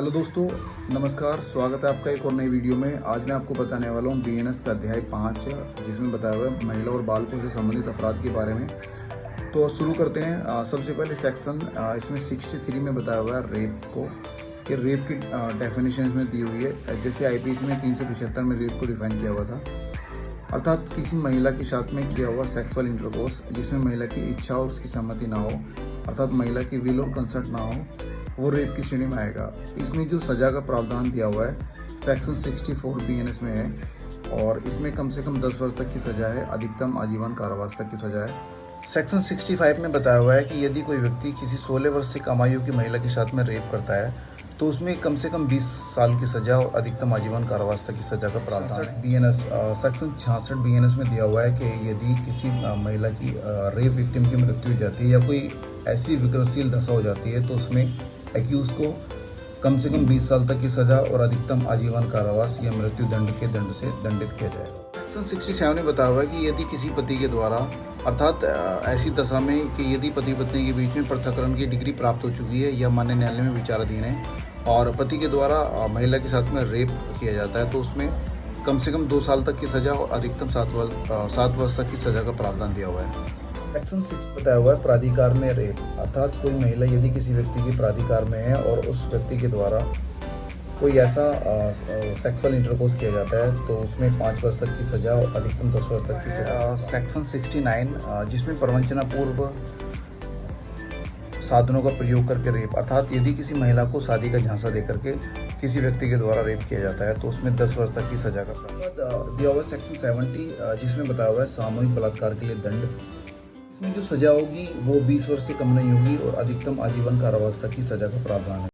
Hello दोस्तों, नमस्कार। स्वागत है आपका एक और नई वीडियो में। आज मैं आपको बताने वाला हूँ बीएनएस का अध्याय 5, जिसमें बताया हुआ है महिला और बालकों से संबंधित अपराध के बारे में। तो शुरू करते हैं। सबसे पहले सेक्शन इसमें 63 में बताया हुआ है रेप को, कि रेप की डेफिनेशन इसमें दी हुई है। जैसे आईपीसी में 375 में रेप को डिफाइन किया हुआ था, अर्थात किसी महिला के साथ में किया हुआ सेक्सुअल इंटरकोर्स जिसमें महिला की इच्छा और उसकी सहमति ना हो, अर्थात महिला की विल और कंसेंट ना हो, वो रेप की श्रेणी में आएगा। इसमें जो सज़ा का प्रावधान दिया हुआ है सेक्शन 64 बीएनएस में है, और इसमें कम से कम 10 वर्ष तक की सज़ा है, अधिकतम आजीवन कारावास तक की सज़ा है। सेक्शन 65 में बताया हुआ है कि यदि कोई व्यक्ति किसी 16 वर्ष से कम आयु की महिला के साथ में रेप करता है तो उसमें कम से कम 20 साल की सज़ा और अधिकतम आजीवन कारावास तक की सज़ा का प्रावधान है। बीएनएस सेक्शन 66 बीएनएस में दिया हुआ है कि यदि किसी महिला की रेप विक्टिम की मृत्यु हो जाती है या कोई ऐसी विकृतिशील दशा हो जाती है तो उसमें एक्यूज को कम से कम 20 साल तक की सज़ा और अधिकतम आजीवन कारावास या मृत्यु दंड के दंड से दंडित किया जाएगा। सेक्शन 67 में बताया हुआ है कि यदि किसी पति के द्वारा, अर्थात ऐसी दशा में कि यदि पति पत्नी के बीच में पृथक्करण की डिग्री प्राप्त हो चुकी है या मान्य न्यायालय में विचाराधीन है और पति के द्वारा महिला के साथ में रेप किया जाता है, तो उसमें कम से कम 2 साल तक की सज़ा और अधिकतम 7 वर्ष तक की सज़ा का प्रावधान दिया हुआ है। सेक्शन 6 बताया हुआ है प्राधिकार में रेप, अर्थात कोई महिला यदि किसी व्यक्ति के प्राधिकार में है और उस व्यक्ति के द्वारा कोई ऐसा सेक्सुअल इंटरकोर्स किया जाता है तो उसमें 5 वर्ष तक की सज़ा और अधिकतम 10 वर्ष तक की सज़ा। सेक्शन 69 जिसमें प्रवंचना पूर्व साधनों का प्रयोग करके रेप, अर्थात यदि किसी महिला को शादी का झांसा दे करके किसी व्यक्ति के द्वारा रेप किया जाता है तो उसमें 10 वर्ष तक की सजा का प्रावधान दिया हुआ है। सेक्शन 70 जिसमें बताया हुआ है सामूहिक बलात्कार के लिए दंड। इसमें जो सजा होगी वो 20 वर्ष से कम नहीं होगी और अधिकतम आजीवन कारावास तक की सजा का प्रावधान है।